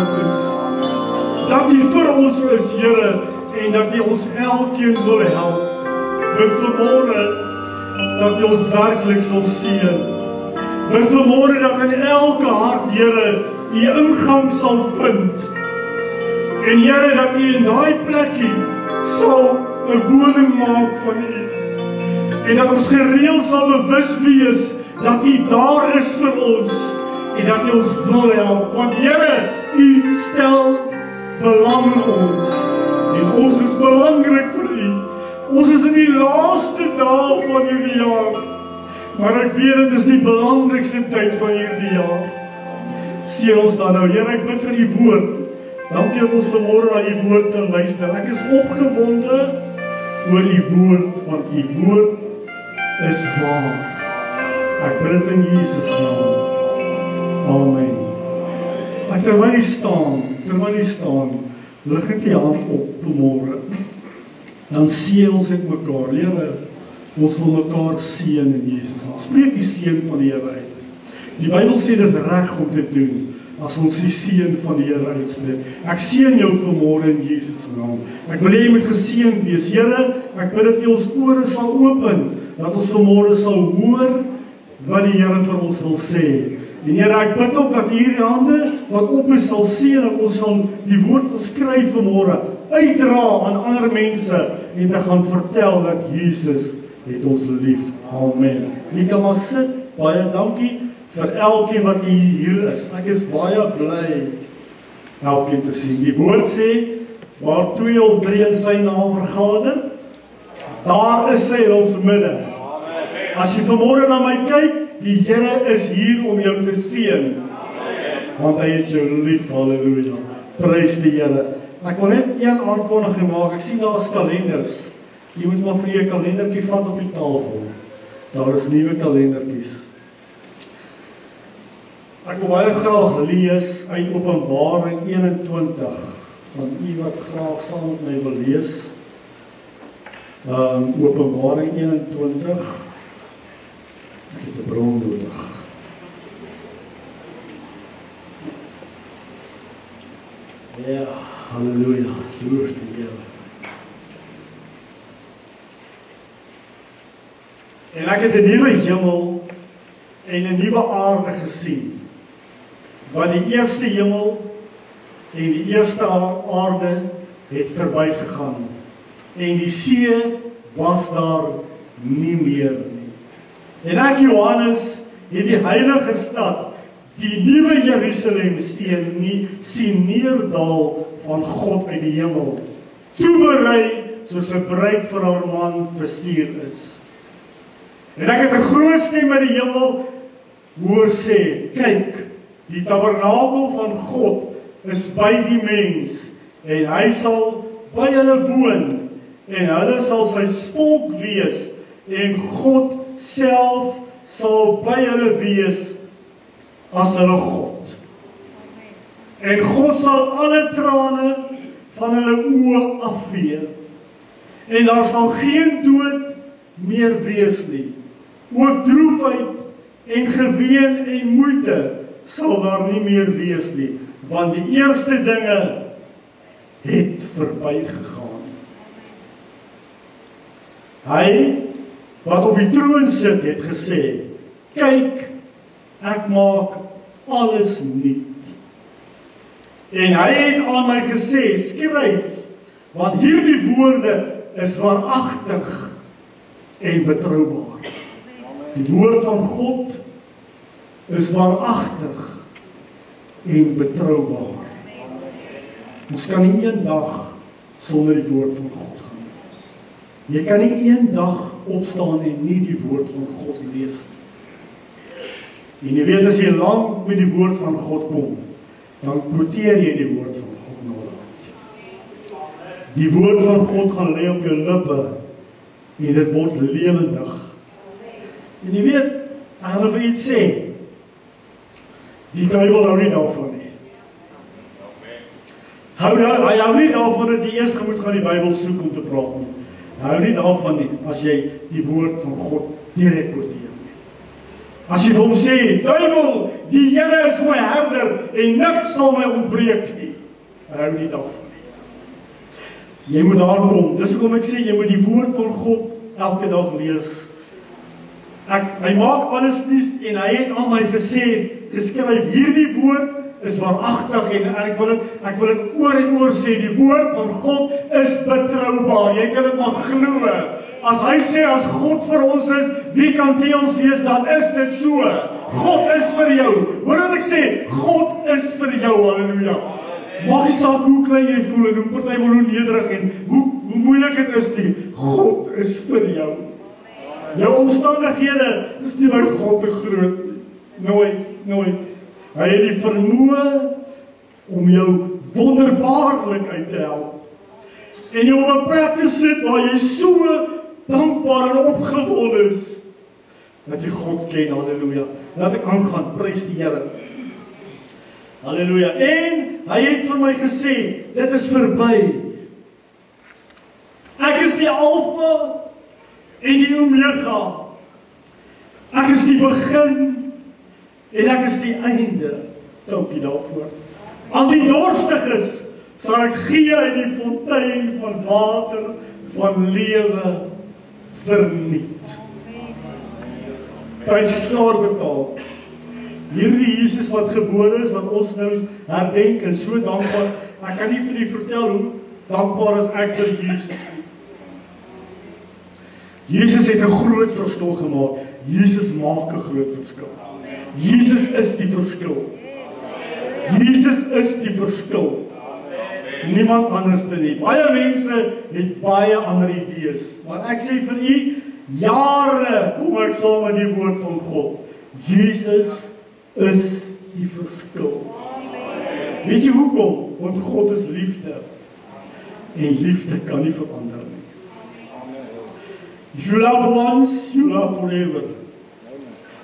is. Dat U vir ons is, Here, en dat U ons elkeen wil help. Bid vanmôre dat U ons werklik sal seën. Bid vanmôre dat in elke hart, Here, U ingang sal vind. En Here, dat U in daai plekkie sal 'n woning maak van U. En dat ons gereeld sal bewus wees dat U daar is vir ons en dat U ons wil help. Want Here, U stel belang in ons en ons is belangrik vir U. Ons is in die laaste dae van hierdie jaar, maar ek weet dit is die belangrikste tyd van hierdie jaar. Seën ons dan nou, Here, ek bid vir U woord. Dankie dat ons vanmôre na U woord kan luister. Ek is opgewonde oor U woord, want U woord is waar. Ek bid dit in Jesus naam. Amen. Terwyl jy staan, lig ek die hand op vanmôre. Dan seën ons met mekaar. Here, ons wil mekaar seën in Jesus. Ons spreek die seën van die Here uit. Die Bybel sê dis reg om te doen as ons die seën van die Here uitspreek. Ek seën jou vanmôre in Jesus naam. Ek wil hê jy moet geseënd wees. Here, ek bid dat U ons ore sal open, dat ons vanmôre sal hoor wat die Here vir ons wil sê. En Here, ek bid ook dat hierdie hande wat op is sal sien, dat ons sal die woord ons kry vanmôre uitdra aan ander mense en te gaan vertel dat Jesus het ons lief. Amen. Jy kan maar sit. Baie dankie vir elkeen wat hier is. Ek is baie bly elkeen te sien. Die woord sê, waar 2 of 3 in sy naam vergader, daar is hy in ons midde. As jy vanmôre na my kyk, die Here is hier om jou te seën. Want hy het jou lief, halleluja. Prys die Here. Ek wil net een aankondiging maak. Ek sien daar is kalenders. Jy moet maar vir jou 'n kalendertjie vat op die tafel. Daar is nuwe kalendertjies. Ek wil baie graag lees uit Openbaring 21. Van u wat graag saam met my wil lees. Openbaring 21. Ek het 'n bron nodig. Ja, halleluja, loof die Here. En ek het 'n nuwe hemel en 'n nuwe aarde gesien. Want die eerste hemel en die eerste aarde het verbygegaan. En die see was daar nie meer nie. En ek, Johannes, het die heilige stad, die nuwe Jerusalem sien neerdal van God uit die hemel, toeberei soos 'n bruid vir haar man versier is. En ek het 'n groot stem uit die hemel hoor sê, kyk, die tabernakel van God is by die mens, en hy sal by hulle woon, en hulle sal sy volk wees, en God self sal by hulle wees as hulle God. En God sal alle trane van hulle oë afvee. En daar sal geen dood meer wees nie. Ook droefheid en geween en moeite sal daar nie meer wees nie, want die eerste dinge het verbygegaan. Hy wat op die troon sit het gesê, kyk, ek maak alles nuut. En hy het aan my gesê, skryf, want hierdie woorde is waaragtig en betroubaar. Die woord van God is waaragtig en betroubaar. Ons kan nie een dag sonder die woord van God gaan. Jy kan nie een dag opstaan en nie die woord van God lees nie. En jy weet, as jy lang met die woord van God kom, dan quoteer jy die woord van God naderhand. Die woord van God gaan lê op jou lippe en dit word lewendig. En jy weet, ek gaan vir iets sê, die duiwel hou nie daarvan nie. Hy hou nie daarvan dat jy eers moet gaan die Bybel soek om te praat nie. Hy hou nie daarvan nie, as jy die woord van God direk quoteer nie. As jy vir hom sê, duiwel, die Here is my herder en niks sal my ontbreek nie. Hou nie daarvan nie. Jy moet daar kom. Dis hoekom ek sê, jy moet die woord van God elke dag lees. Hy maak alles nuus en hy het aan my geskryf, hierdie woord is waaragtig en ek wil dit oor en oor sê, die woord van God is betroubaar. Jy kan dit maar glo. As hy sê, as God vir ons is, wie kan teen ons wees, dan is dit so. God is vir jou. Hoor wat ek sê, God is vir jou, halleluja. Maak nie saak hoe klein jy voel en hoe partymal hoe nederig en hoe moeilik dit is nie. God is vir jou. Jou omstandighede is nie by God te groot nie. Nooit. Hy het die vermoë om jou wonderbaarlik uit te help. En jou op 'n plek te sit waar jy so dankbaar en opgewonde is dat jy God ken, halleluja. Laat ek aangaan, prys die Here. Halleluja. En hy het vir my gesê, dit is verby. Ek is die Alfa en die Omega. Ek is die begin en ek is die einde. Dankie daarvoor. Aan die dorstiges sal ek gee uit die fontein van water van lewe verniet. Prys klaar betaal. Hierdie Jesus wat gebore is, wat ons nou herdenk en so dankbaar. Ek kan nie vir u vertel hoe dankbaar is ek vir Jesus nie. Jesus het 'n groot verskil gemaak. Jesus maak 'n groot verskil. Jesus is die verskil. Jesus is die verskil. Niemand anders nie. Baie mense het baie ander idees. Maar ek sê vir u, jare kom ek saam met die woord van God. Jesus is die verskil. Weet jy hoekom? Want God is liefde. En liefde kan nie verander nie. If you love once, you love forever.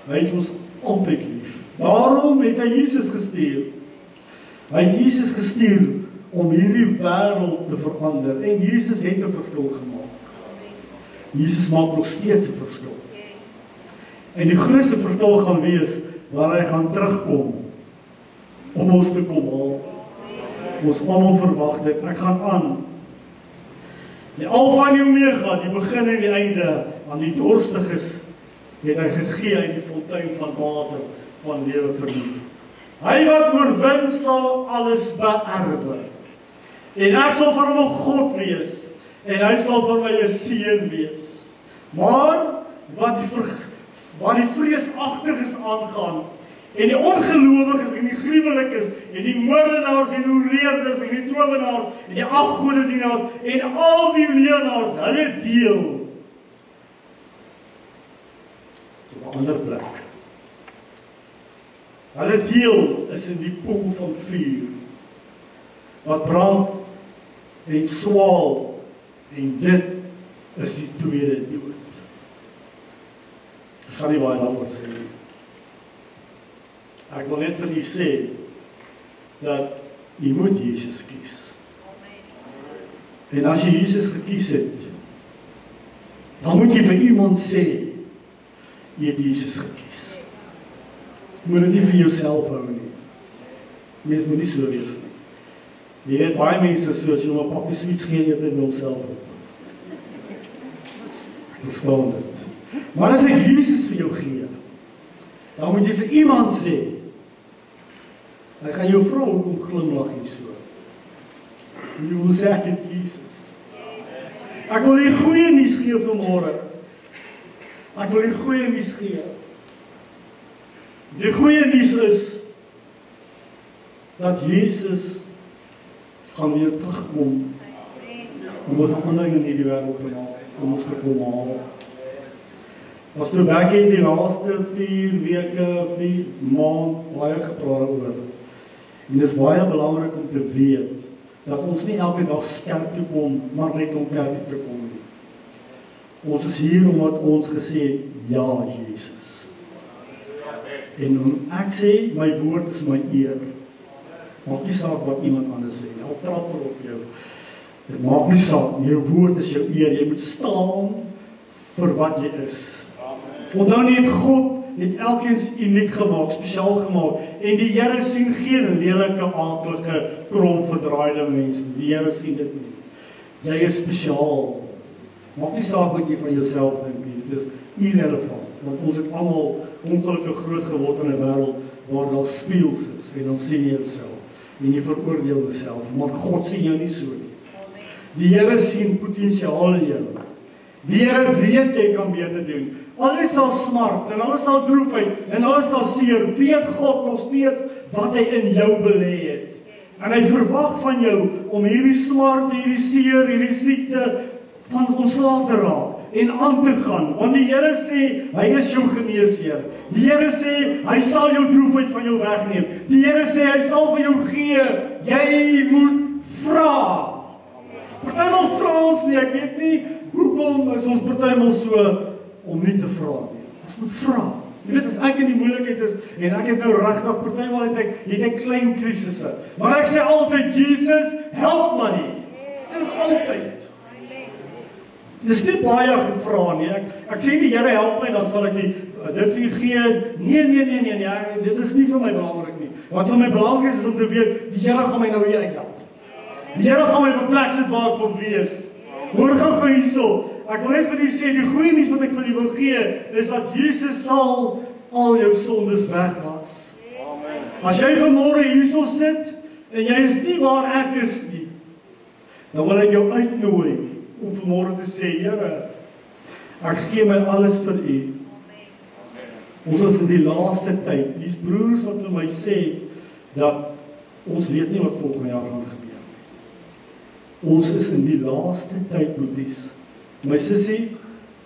Hy het ons altyd lief. Daarom het hy Jesus gestuur. Hy het Jesus gestuur om hierdie wêreld te verander. En Jesus het 'n verskil gemaak. Jesus maak nog steeds 'n verskil. En die grootste verskil gaan wees waar hy gaan terugkom om ons te kom haal. Ons almal verwag dit. Ek gaan aan. Die Alfa en die Omega, die begin en die einde, aan die dorstiges het hy gegee uit die fontein van water van lewe verniet. Hy wat oorwin sal alles beerwe. En ek sal vir hom 'n God wees en hy sal vir my 'n seun wees. Maar wat die vreesagtiges aangaan en die ongelowiges en die gruwelikes en die moordenaars en hoereerders en die towenaars en die afgodedienaars en al die leenaars, hulle deel op 'n ander plek. Hulle deel is in die poel van vuur wat brand en swaal en dit is die tweede dood. Ek gaan nie baie daaroor sê nie. Ek wil net vir u sê dat u moet Jesus kies. En as jy Jesus gekies het, dan moet jy vir iemand sê jy het Jesus gekies. Jy moet dit nie vir jouself hou nie. Mens moet nie so wees nie. Jy weet baie mense so, as jy maar pakkie sweets gee, jy het in homself hou. Ek verstaan dit. Maar as ek Jesus vir jou gee, dan moet jy vir iemand sê, ek gaan jou vrou hoekom glimlag hier so. En jy wil sê ek het Jesus. Ek wil die goeie nuus gee vanmôre. Ek wil die goeie nuus gee. Die goeie nuus is dat Jesus gaan weer terugkom om 'n verandering in hierdie wêreld te maak, om ons te kom haal. Ons nou werk in die laaste 4 weke, 4 maande baie gepraat oor. En dit is baie belangrik om te weet dat ons nie elke dag kerk toe kom, maar net om kerk toe te kom nie. Ons is hier omdat ons gesê het, ja, Jesus. En ek sê, my woord is my eer. Maak nie saak wat iemand anders sê, nou trap er op jou. Dit maak nie saak, jou woord is jou eer. Jy moet staan vir wat jy is. Onthou net, God het elkeen uniek gemaak, spesiaal gemaak. En die Here sien geen lelike, aaklige, krom, verdraaide mens nie. Die Here sien dit nie. Jy is spesiaal. Maak nie saak wat jy van jouself dink nie. Dit is irrelevant. Want ons het almal ongelukkig groot geword in 'n wêreld waar daar spieëls is. En dan sien jy jouself. En jy veroordeel jouself. Maar God sien jou nie so nie. Die Here sien potensiaal in jou. Die Here weet jy kan beter doen. Alles sal smart en alles sal droefheid en alles sal seer. Weet God nog steeds wat hy in jou belê het. En hy verwag van jou om hierdie smart, hierdie seer, hierdie siekte van ontslae te raak en aan te gaan. Want die Here sê hy is jou geneesheer. Die Here sê hy sal jou droefheid van jou wegneem. Die Here sê hy sal vir jou gee. Jy moet vra. Partymal vra ons nie, ek weet nie hoekom is ons partymal so om nie te vra nie. Ons moet vra. Jy weet, as ek in die moeilikheid is, en ek het nou regtig partymal het ek klein krisisse. Maar ek sê altyd, Jesus, help my. Dit is altyd. Dis nie baie gevra nie. Ek sê die Here help my, dan sal ek dit vir gee. Nee, dit is nie vir my belangrik nie. Wat vir my belangrik is om te weet, die Here gaan my nou hier uithelp. Die Here gaan my beplek sit waar ek wil wees. Hoor gou hierso. Ek wil net vir julle sê, die goeie nuus wat ek vir julle wil gee, is dat Jesus sal al jou sondes wegwas. Amen. As jy vanmôre hierso sit, en jy is nie waar ek is nie, dan wil ek jou uitnooi, om vanmôre te sê, Here, ek gee my alles vir U. Ons is in die laaste tyd, die broers wat vir my sê, dat ons weet nie wat volgende jaar gaan gebeur. Ons is in die laaste tyd, boeties. My sussie,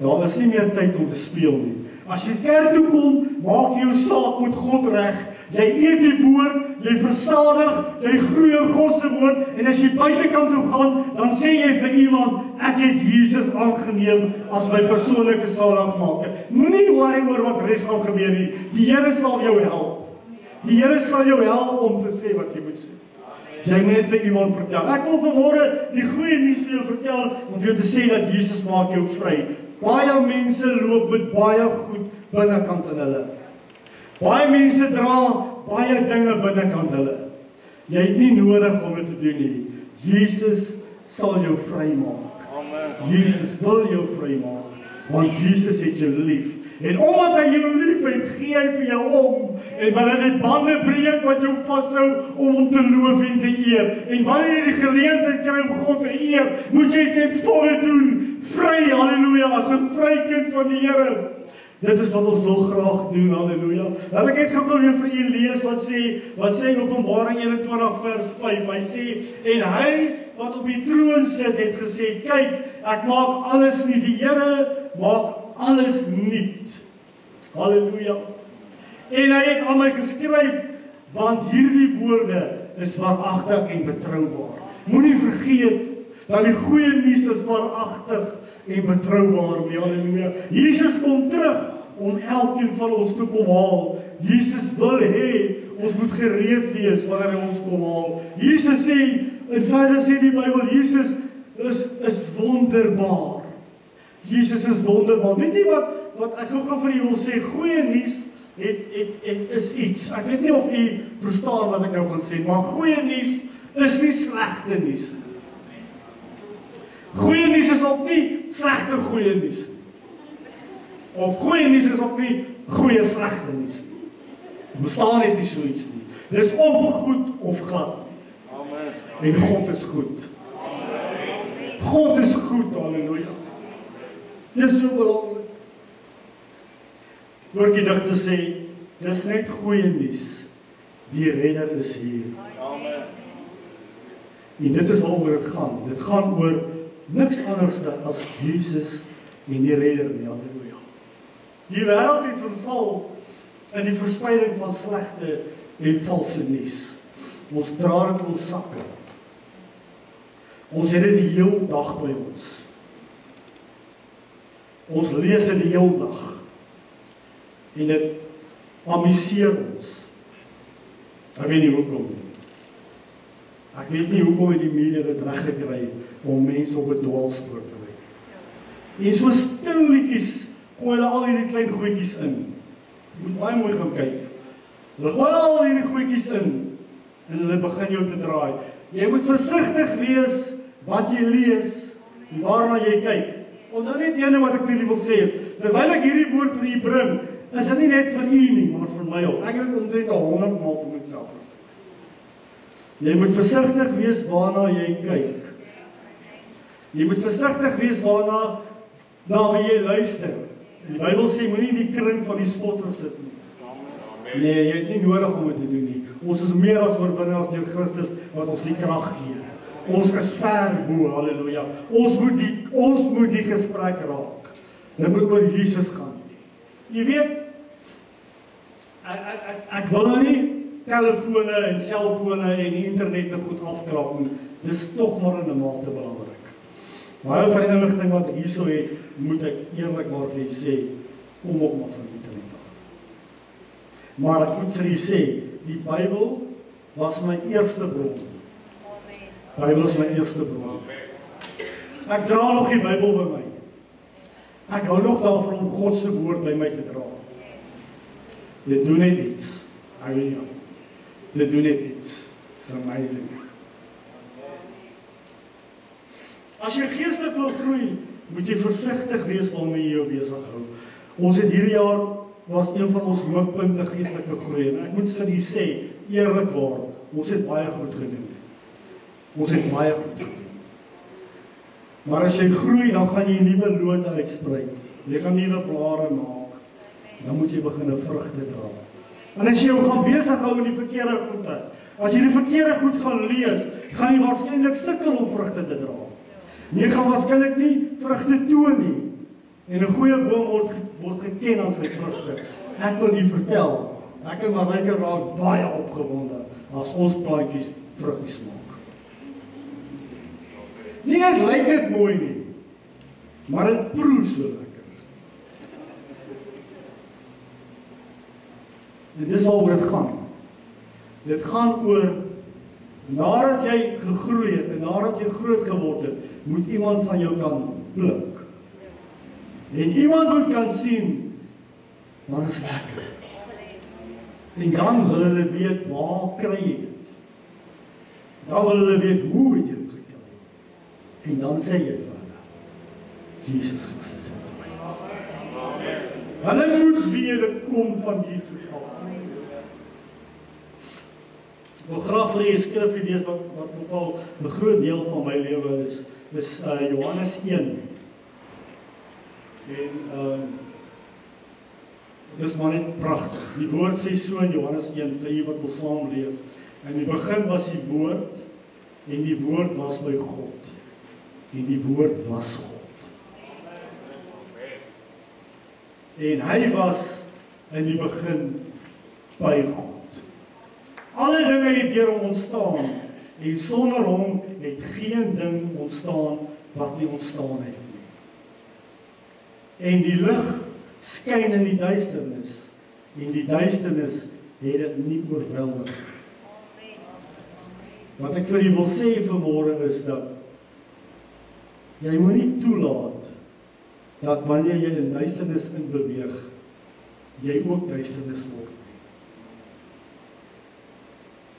daar is nie meer tyd om te speel nie. As jy kerk toe kom, maak jy jou saak met God reg. Jy eet die woord, jy versadig, jy groei in God se woord, en as jy buitekant toe gaan, dan sê jy vir iemand, ek het Jesus aangeneem as my persoonlike saligmaker. Moenie worry oor wat res gaan gebeur nie. Die Here sal jou help. Die Here sal jou help om te sê wat jy moet sê. Jy moet net vir iemand vertel. Ek wil vanmôre die goeie nuus vir jou vertel, om vir jou te sê dat Jesus maak jou vry. Baie mense loop met baie goed binnekant in hulle. Baie mense dra baie dinge binnekant hulle. Jy het nie nodig om dit te doen nie. Jesus sal jou vrymaak. Amen. Jesus wil jou vrymaak, want Jesus het jou lief. En omdat hy jou lief het, gee hy vir jou om. En wanneer hy die bande breek wat jou vashou, om hom te loof en te eer. En wanneer jy die geleentheid kry om God te eer, moet jy dit volle doen. Vry, halleluja, as 'n vry kind van die Here. Dit is wat ons wil graag doen, halleluja. Laat ek net gou weer vir u lees wat sê in Openbaring 21 vers 5. Hy sê, en hy wat op die troon sit, het gesê, kyk, ek maak alles nie. Die Here maak alles nuut. Halleluja. En hy het aan my geskryf, want hierdie woorde is waaragtig en betroubaar. Moenie vergeet dat die goeie nuus is waaragtig en betroubaar. Halleluja. Jesus kom terug om elkeen van ons te kom haal. Jesus wil hê ons moet gereed wees wanneer hy ons kom haal. Jesus sê, en verder sê die Bybel, Jesus is wonderbaar. Jesus is wonderbaar. Weet jy wat ek gou vir julle wil sê, goeie nuus is iets. Ek weet nie of u verstaan wat ek nou gaan sê, maar goeie nuus is nie slegte nuus. Goeie nuus is ook nie slegte goeie nuus. Of goeie nuus is ook nie goeie slegte nuus. Bestaan net nie so iets nie. Dis of goed of glad. Amen. En God is goed. Amen. God is goed, halleluja. Dis so belangrik. Hoor die digter sê, dis net goeie nuus. Die redder is hier. Amen. En dit is waaroor dit gaan. Dit gaan oor niks anders as Jesus en die redder nie, halleluja. Die wêreld het verval in die verspreiding van slegte en valse nuus. Ons dra dit in ons sakke. Ons het dit die hele dag by ons. Ons lees dit die hele dag. En dit amuseer ons. Ek weet nie hoekom nie. Ek weet nie hoekom het die media dit reggekry om mense op 'n dwaalspoor te ry. En so stil liedjies gooi hulle al hierdie klein goedjies in. Moet baie mooi gaan kyk. Hulle gooi al hierdie goedjies in en hulle begin jou te draai. Jy moet versigtig wees wat jy lees en waarna jy kyk. Onthou net ene wat ek vir julle wil sê is, terwyl ek hierdie woord vir u bring, is dit nie net vir u nie, maar vir my ook. Ek het dit omtrent 100 maal vir myself gesê. Jy moet versigtig wees waarna jy kyk. Jy moet versigtig wees waarna wie jy luister. Die Bybel sê, moenie in die kring van die spotters sit nie. Nee, jy het nie nodig om dit te doen nie. Ons is meer as oorwinnaars deur Christus wat ons die krag gee. Ons is ver bo, halleluja. Ons moet die gesprek raak. Dit moet oor Jesus gaan. Jy weet, ek wil nou nie telefone en selfone en internet en goed afkraak nie. Dis tog maar in 'n mate belangrik. Baie van die inligting wat ek hierso het, moet ek eerlikwaar vir julle sê, kom op maar van internet af. Maar ek moet vir julle sê, die Bybel was my eerste bron. Bybel is my eerste bron. Ek dra nog die Bybel by my. Ek hou nog daarvan om God se woord by my te dra. Dit doen net iets. Dit doen net iets. It's amazing. As jy geestelik wil groei, moet jy versigtig wees waarmee jy jou besig hou. Ons het hierdie jaar, was een van ons hoogpunte geestelike groei, en ek moet vir julle sê, eerlikwaar, ons het baie goed gedoen. Ons het baie goed gedoen. Maar as jy groei, dan gaan jy nuwe lote uitsprei. Jy gaan nuwe blare maak. Dan moet jy begin vrugte dra. En as jy jou gaan besig hou met die verkeerde goede, as jy die verkeerde goed gaan lees, gaan jy waarskynlik sukkel om vrugte te dra. Jy gaan waarskynlik nie vrugte toon nie. En 'n goeie boom word geken aan sy vrugte. Ek wil u vertel, ek en Marike raak baie opgewonde as ons plantjies vruggies maak. Nie net lyk dit mooi nie, maar dit proe so lekker. En dis waaroor dit gaan. Dit gaan oor, nadat jy gegroei het en nadat jy groot geword het, moet iemand van jou kan pluk. En iemand moet kan sien, maar is lekker. En dan wil hulle weet, waar kry jy dit? Dan wil hulle weet, hoe het jy dit gekry? En dan sê jy vir hulle, Jesus Christus het vir my. Hulle moet weet, dit kom van Jesus af. Ek wil graag vir julle 'n skrif lees wat nogal 'n groot deel van my lewe is Johannes 1. En dis maar net pragtig. Die woord sê so in Johannes 1 vir julle wat wil saam lees. In die begin was die woord en die woord was by God. En die woord was God. En hy was in die begin by God. Alle dinge het deur hom ontstaan en sonder hom het geen ding ontstaan wat nie ontstaan het nie. En die lig skyn in die duisternis en die duisternis het dit nie oorweldig. Wat ek vir julle wil sê vanmôre is dat jy moet nie toelaat dat wanneer jy in duisternis in beweeg, jy ook duisternis word.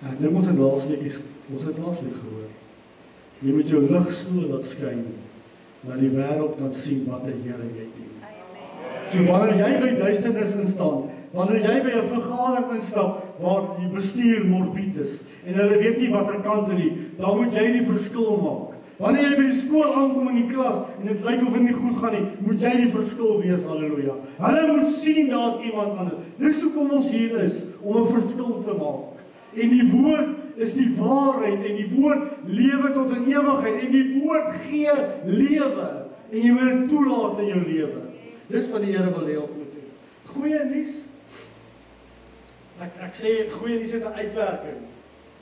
Ek dink ons het laasweek gehoor. Jy moet jou lig so laat skyn, dat die wêreld kan sien wat 'n Here jy dien. So wanneer jy by duisternis instaan, wanneer jy by 'n vergadering instap waar die bestuur morbied is en hulle weet nie watter kant toe nie, dan moet jy die verskil maak. Wanneer jy by die skool aankom in die klas en dit lyk of dit nie goed gaan nie, moet jy die verskil wees, halleluja. Hulle moet sien daar's iemand anders. Dis hoekom ons hier is, om 'n verskil te maak. En die woord is die waarheid en die woord lewe tot in ewigheid en die woord gee lewe en jy moet dit toelaat in jou lewe. Dis wat die Here wil hê ons moet doen. Goeie nuus. Ek sê goeie nuus het 'n uitwerking.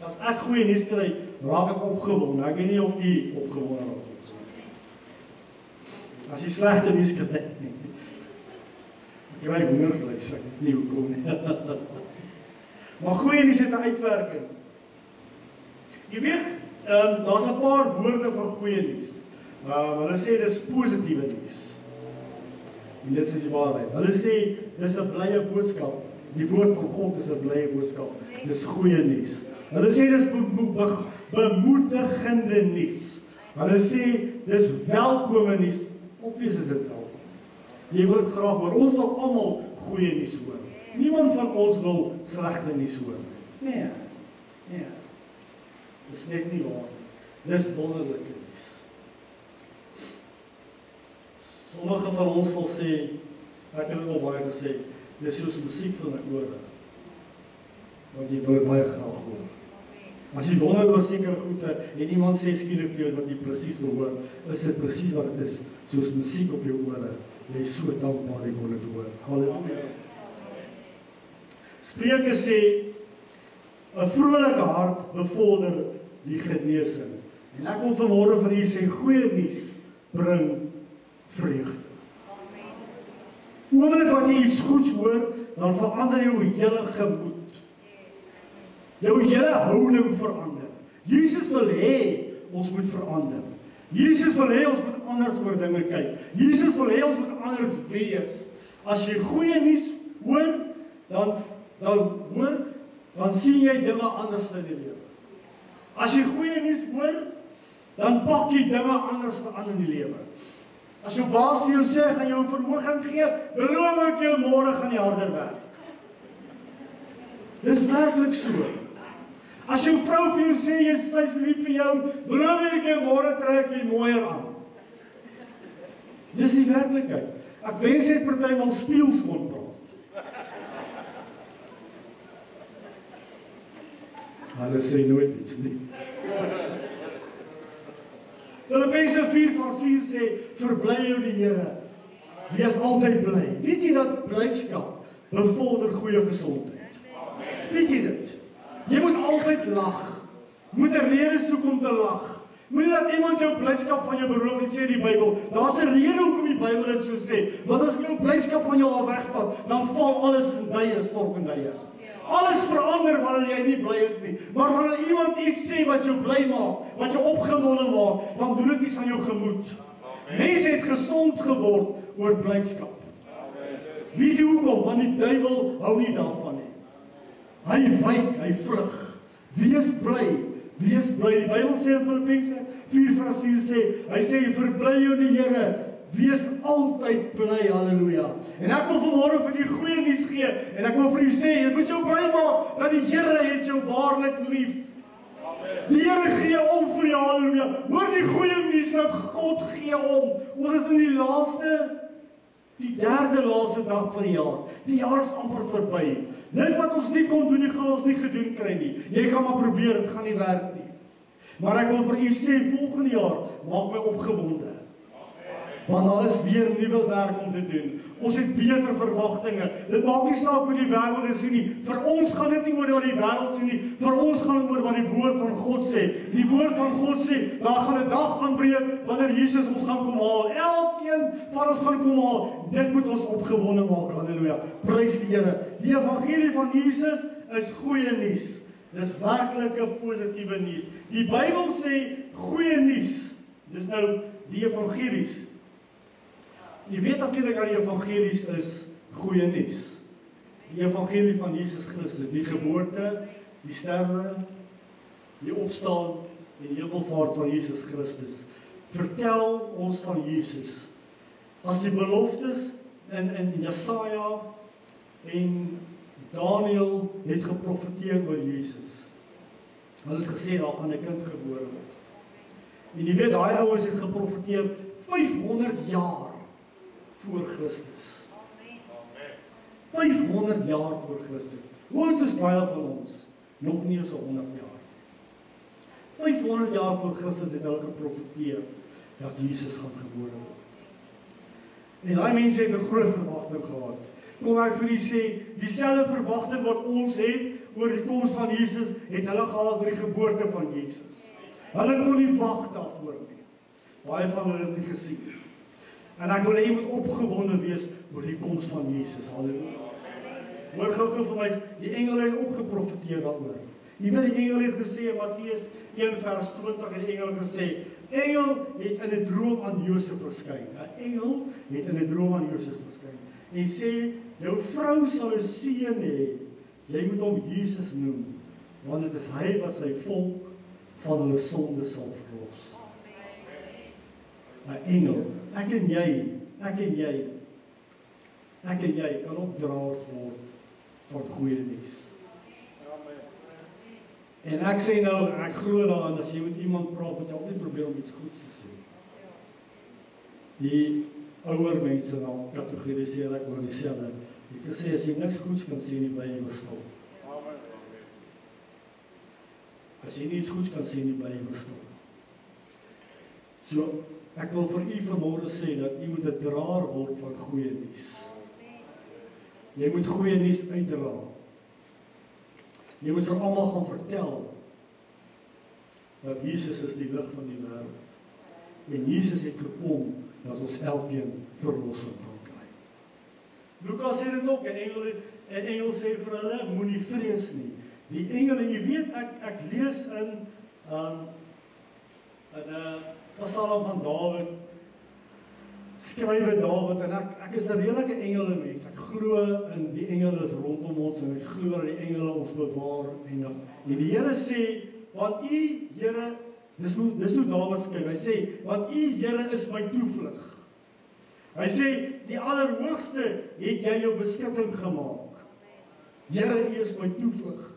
As ek goeie nuus kry, raak ek opgewonde. Ek weet nie of u opgewonde raak. As jy slegte nuus kry, ek kry hongervleis, ek weet nie hoekom nie. Maar goeie nuus het 'n uitwerking. Jy weet, daar's 'n paar woorde vir goeie nuus. Hulle sê dis positiewe nuus. En dit is die waarheid. Hulle sê, dis 'n blye boodskap. Die woord van God is 'n blye boodskap. Dis goeie nuus. Hulle sê dis bemoedigende nuus. Hulle sê dis welkome nuus. Obvious is dit wel. Jy wil dit graag hoor. Ons wil almal goeie nuus hoor. Niemand van ons wil slegte nuus hoor. Nee. Dis net nie waar. Dis wonderlike nuus. Sommige van ons sal sê, ek het dit al baie gesê, dis soos musiek van die ore. Want jy wil dit baie graag hoor. As jy wonder oor sekere goede en iemand sê skielik vir jou wat jy presies wil hoor, is dit presies wat dit is, soos musiek op jou ore. Jy is so dankbaar jy wil dit hoor. Halleluja. Spreuke sê, 'n vrolike hart bevorder die genesing. En ek wil vanmôre vir u sê, goeie nuus bring vreugde. Oomblik wat jy iets goeds hoor, dan verander jou hele gemoed. Jou hele houding verander. Jesus wil hê ons moet verander. Jesus wil hê ons moet anders oor dinge kyk. Jesus wil hê ons moet anders wees. As jy goeie nuus hoor, dan sien jy dinge anders in die lewe. As jy goeie nuus hoor, dan pak jy dinge anders aan in die lewe. As jou baas vir jou sê, gaan jou 'n verhoging gee, beloof ek jou môre gaan jy harder werk. Dis werklik so. As jou vrou vir jou sê, sy's lief vir jou, beloof ek jou môre trek jy mooier aan. Dis die werklikheid. Ek wens net partymal speels kon praat. Hulle sê nooit iets nie. Filippense 4:4 sê, verbly jou die Here. Wees altyd bly. Weet jy dat blydskap bevorder goeie gesondheid? Weet jy dit? Jy moet altyd lag. Jy moet 'n rede soek om te lag. Moenie dat iemand jou blydskap van jou beroof en sê die Bybel. Daar's 'n rede hoekom die Bybel dit so sê. Want as jou blydskap van jou al wegvat, dan val alles in duie, stort in duie. Alles verander wanneer jy nie bly is nie. Maar wanneer iemand iets sê wat jou bly maak, wat jou opgewonde maak, dan doen dit iets aan jou gemoed. Mense het gesond geword oor blydskap. Weet jy hoekom? Want die duiwel hou nie daarvan nie. Hy wyk, hy vlug. Wees bly. Wees bly. Die Bybel sê in Filippense 4:4 sê, hy sê verbly jou in die Here. Wees altyd bly, halleluja. En ek wil vanmôre vir die goeie nuus gee, en ek wil vir u sê, jy moet jou bly maak, dat die Here het jou waarlik lief. Die Here gee om vir jou, halleluja. Hoor die goeie nuus dat God gee om. Ons is in die derde laaste dag van die jaar. Die jaar is amper verby. Dit wat ons nie kon doen, nie gaan ons nie gedoen kry nie. Jy kan maar probeer, dit gaan nie werk nie. Maar ek wil vir u sê, volgende jaar, maak my opgewonde. Want daar is weer nuwe werk om te doen. Ons het beter verwagtinge. Dit maak nie saak wat die wêreld is nie. Vir ons gaan dit nie oor wat die wêreld sê nie. Vir ons gaan dit oor wat die woord van God sê. Die woord van God sê, daar gaan 'n dag aanbreek wanneer Jesus ons gaan kom haal. Elkeen van ons gaan kom haal. Dit moet ons opgewonde maak. Halleluja. Prys die Here. Die evangelie van Jesus is goeie nuus. Dis werklike positiewe nuus. Die Bybel sê goeie nuus. Dis nou die evangelies. Jy weet natuurlik dat die evangelies is goeie nuus. Die evangelie van Jesus Christus, die geboorte, die sterwe, die opstaan en die hemelvaart van Jesus Christus. Vertel ons van Jesus. As die beloftes in Jesaja en Daniël het geprofeteer oor Jesus. Hulle het gesê daar gaan 'n kind gebore word. En jy weet daai ouens het geprofeteer 500 jaar voor Christus. 500 jaar voor Christus. Hoe oud is baie van ons? Nog nie eens 100 jaar. 500 jaar voor Christus het hulle geprofeteer dat Jesus gaan gebore word. En daai mense het 'n groot verwagting gehad. Kom ek vir u sê, dieselfde verwagting wat ons het oor die koms van Jesus, het hulle gehad oor die geboorte van Jesus. Hulle kon nie wag daarvoor nie. Baie van hulle het nie gesien. En ek wil hê jy moet opgewonde wees oor die koms van Jesus. Halleluja. Hoor gou vir my, die engele het ook geprofeteer daaroor. Jy weet die engele het gesê in Matteus 1:20 het die engele gesê, engel het in 'n droom aan Josef verskyn. 'n Engel het in 'n droom aan Josef verskyn en sê, jou vrou sal 'n seun hê, jy moet hom Jesus noem, want dit is hy wat sy volk van hulle sonde sal verlos. 'n Engel, ek en jy kan ook draers word van goeie nuus. En ek sê nou, ek glo daaraan, as jy met iemand praat, moet jy altyd probeer om iets goeds te sê. Die ouer mense dan kategoriseer ek oor dieselfde. Ek sê, as jy niks goeds kan sê nie, bly jy stil. As jy nie iets goeds kan sê nie, bly jy stil. So, ek wil vir u vanmôre sê, dat u moet 'n draer word van goeie nuus. Jy moet goeie nuus uitdra. Jy moet vir almal gaan vertel dat Jesus is die lig van die wêreld. En Jesus het gekom dat ons elkeen verlossing kan kry. Lukas sê dit ook, 'n engel sê vir hulle, moenie vrees nie. Die engele, jy weet, ek lees in 'n Psalm van Dawid, skrywe Dawid, en ek is 'n redelike engele mens. Ek glo in die engele is rondom ons, en ek glo dat die engele ons bewaar, en die Here sê, want u, Here, dis hoe Dawid skryf, hy sê, want u, Here, is my toevlug. Hy sê, die Allerhoogste het jy jou beskutting gemaak. Here, u is my toevlug.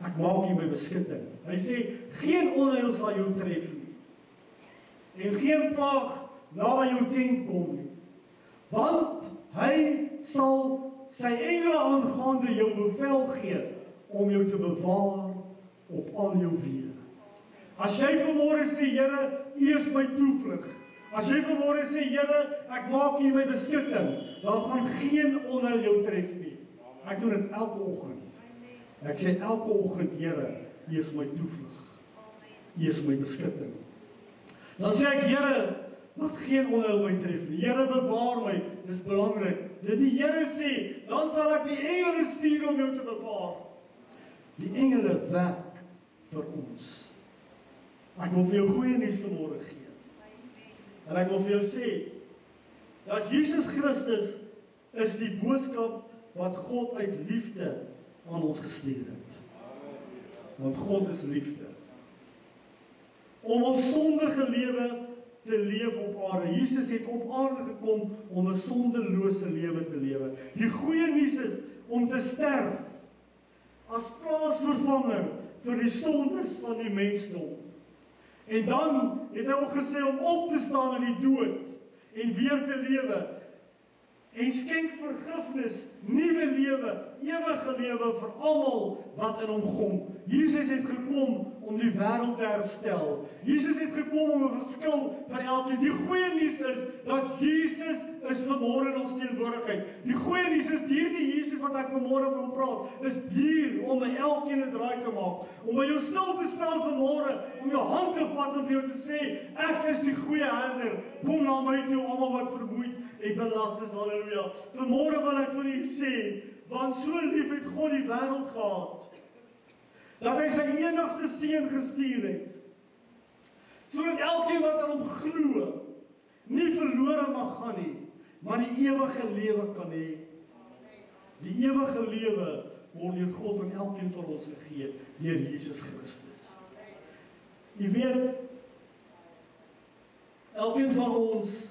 Ek maak u my beskutting. Hy sê, geen onheil sal jou tref nie, en geen plaag naby jou tent kom nie, want hy sal sy engele aangaande jou bevel gee, om jou te bewaar op al jou weë. As jy vanmôre sê, Here, u is my toevlug, as jy vanmôre sê, Here, ek maak u my beskutting, dan gaan geen onheil jou tref nie. Ek doen dit elke oggend. Ek sê elke oggend, Here, u is my toevlug, u is my beskutting. Dan sê ek, Here, laat geen onheil my tref nie. Here, bewaar my, dis belangrik. Dit die Here sê, dan sal ek die engele stuur om jou te bewaar. Die engele werk vir ons. Ek wil vir jou goeie nuus vanmôre gee. En ek wil vir jou sê, dat Jesus Christus is die boodskap wat God uit liefde aan ons gestuur het. Want God is liefde. Om ons sondige lewe te leef op aarde. Jesus het op aarde gekom om 'n sondelose lewe te lewe. Die goeie nuus is om te sterf as plaasvervanger vir die sondes van die mensdom. En dan het hy ook gesê om op te staan uit die dood en weer te lewe. En skenk vergifnis, nuwe lewe, ewige lewe vir almal wat in hom glo. Jesus het gekom om die wêreld te herstel. Jesus het gekom om 'n verskil vir elkeen. Die goeie nuus is dat Jesus is vanmôre in ons teenwoordigheid. Die goeie nuus is hierdie Jesus wat ek vanmôre van praat, is hier om by elkeen 'n draai te maak, om by jou stil te staan vanmôre, om jou hand te vat en vir jou te sê, ek is die goeie herder. Kom na my toe, almal wat vermoeid en belas is. Halleluja. Vanmôre wil ek vir u sê, want so lief het God die wêreld gehad, dat hy sy enigste seun gestuur het, sodat elkeen wat aan hom glo, nie verlore mag gaan nie, maar die ewige lewe kan hê. Die ewige lewe word deur God aan elkeen van ons gegee, deur Jesus Christus. Jy weet, elkeen van ons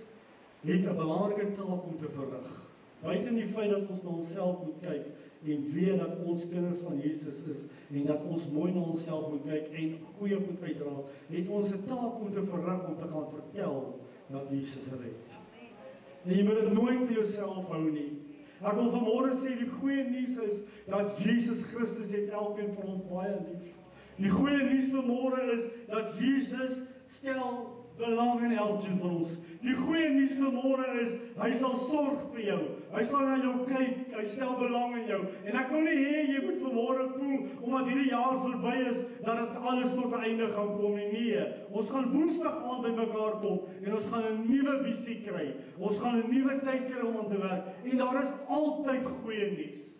het 'n belangrike taak om te verrig. Buiten die feit dat ons na onsself moet kyk en weet dat ons kinders van Jesus is en dat ons mooi na onsself moet kyk en goeie goed uitdra, het ons 'n taak om te verrig om te gaan vertel dat Jesus red. En jy moet dit nooit vir jouself hou nie. Ek wil vanmôre sê die goeie nuus is dat Jesus Christus het elkeen van ons baie lief. Die goeie nuus vanmôre is dat Jesus stel belang in elkeen van ons. Die goeie nuus vanmôre is, hy sal sorg vir jou. Hy sal na jou kyk, hy stel belang in jou. En ek wil nie hê jy moet vanmôre voel, omdat hierdie jaar verby is, dat dit alles tot 'n einde gaan kom nie. Nee, ons gaan Woensdag aand by mekaar kom, en ons gaan 'n nuwe visie kry. Ons gaan 'n nuwe tyd kry om aan te werk. En daar is altyd goeie nuus.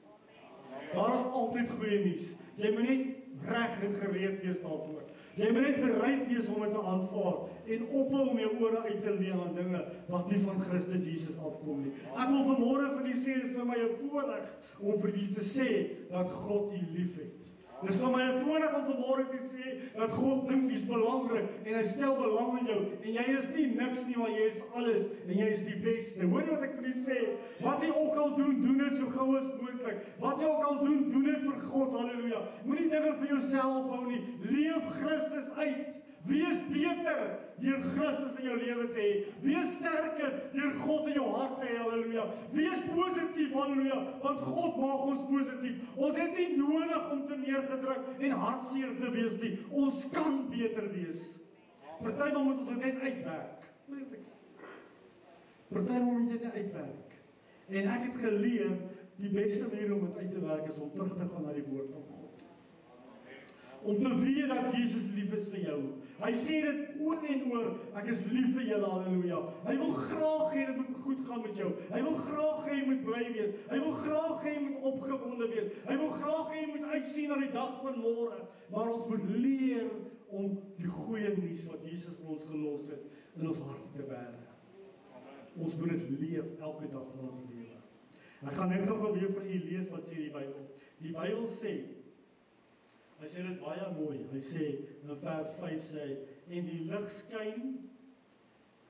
Daar is altyd goeie nuus. Jy moet net reg en gereed wees daarvoor. Jy moet net bereid wees om dit te aanvaar en ophou om jou ore uit te leen aan dinge wat nie van Christus Jesus afkom nie. Ek wil vanmôre vir u sê, dit is vir my 'n voorreg om vir u te sê dat God u liefhet. Dit is vir my 'n voorreg om vanmôre te sê dat God dink dis belangrik en hy stel belang in jou en jy is nie niks nie, maar jy is alles en jy is die beste. Hoor jy wat ek vir u sê? Wat jy ook al doen, doen dit so gou as moontlik. Wat jy ook al doen, doen dit vir God. Halleluja. Moenie dinge vir jouself hou nie. Leef Christus uit. Wees beter deur Christus in jou lewe te hê. Wees sterker deur God in jou hart te hê. Halleluja. Wees positief. Halleluja. Want God maak ons positief. Ons het nie nodig om te neergedruk en hartseer te wees nie. Ons kan beter wees. Partymal moet ons dit net uitwerk. Partymal moet jy dit uitwerk. En ek het geleer die beste manier om dit uit te werk is om terug te gaan na die woord van God. Om te weet dat Jesus lief is vir jou. Hy sê dit oor en oor, ek is lief vir julle, halleluja. Hy wil graag hê dit moet goed gaan met jou. Hy wil graag hê jy moet bly wees. Hy wil graag hê jy moet opgewonde wees. Hy wil graag hê jy moet uitsien na die dag van môre. Maar ons moet leer om die goeie nuus wat Jesus vir ons gelos het in ons harte te bære. Ons moet dit leef elke dag van ons lewe. Ek gaan net gou weer vir u lees wat sê die Bybel. Die Bybel sê, hy sê dit baie mooi. Hy sê in vers 5 sê hy, en die lig skyn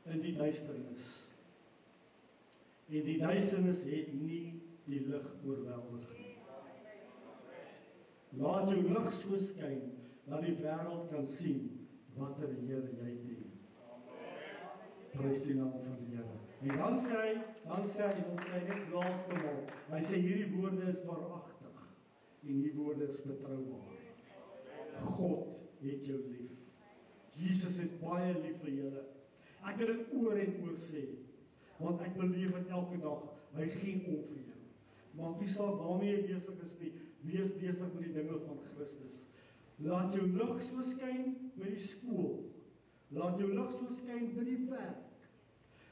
in die duisternis. En die duisternis het nie die lig oorweldig nie. Laat jou lig so skyn dat die wêreld kan sien watter Here jy dien. Prys die naam van die Here. En dan sê hy net laaste maal. Hy sê hierdie woorde is waaragtig en hierdie woorde is betroubaar. God het jou lief. Jesus is baie lief vir julle. Ek wil dit oor en oor sê, want ek beleef dit elke dag. Hy gee om vir jou. Maak nie saak waarmee jy besig is nie, wees besig met die dinge van Christus. Laat jou lig so skyn by die skool. Laat jou lig so skyn by die werk.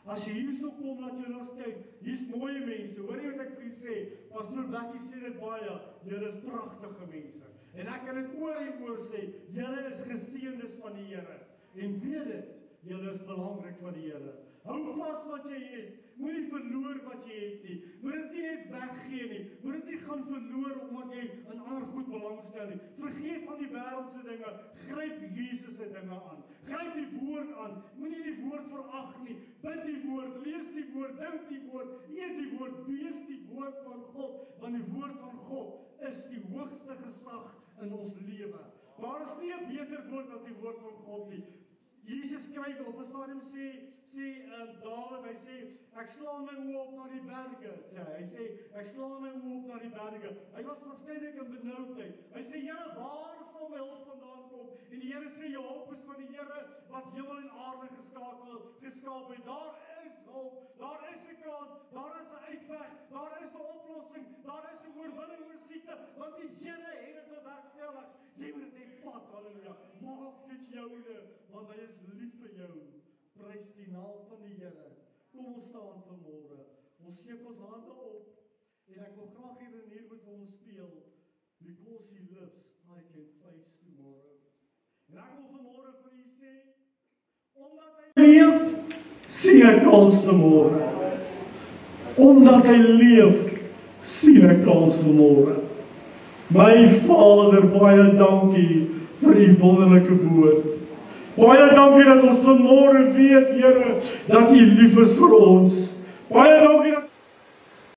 As jy hierso kom, laat jou lig skyn. Hier's mooi mense. Hoor jy wat ek vir u sê? Pastoor Bekkie sê dit baie. Julle is pragtige mense. En ek kan dit oor en oor sê, julle is geseëndes van die Here. En weet dit, julle is belangrik van die Here. Hou vas wat jy het. Moenie verloor wat jy het nie. Moet dit nie net weggee nie. Moet dit nie gaan verloor omdat jy in ander goed belangstel nie. Vergeet van die wêreldse dinge. Gryp Jesus se dinge aan. Gryp die woord aan. Moenie die woord verag nie. Bid die woord, lees die woord, dink die woord, eet die woord, wees die woord van God. Want die woord van God is die hoogste gesag in ons lewe. Daar is nie 'n beter woord as die woord van God nie. Jesus skryf op 'n stadium sê Dawid, hy sê, ek slaan my oë op na die berge, sê hy. Hy sê, ek slaan my oë op na die berge. Hy was waarskynlik in benoudheid. Hy sê, Here, waar sal my hulp vandaan kom? En die Here sê, jou hulp is van die Here wat hemel en aarde geskaap het. Daar is hulp, daar is 'n kans, daar is 'n uitweg, daar is 'n oplossing, daar is 'n oorwinning oor siekte, want die Here het dit bewerkstellig. Jy moet dit net vat, halleluja. Maak dit joune, want hy is lief vir jou. Prys die naam van die Here. Kom ons staan vanmôre. Ons steek ons hande op en ek wil graag hier met ons speel. Because he lives, I can face tomorrow. En ek wil vanmôre vir u sê, omdat hy leef, sien ek kans vanmôre. Omdat hy leef, sien ek kans vanmôre. My Vader, baie dankie vir u wonderlike woord. Baie dankie dat ons vanmôre weet, Here, dat u lief is vir ons. Baie dankie dat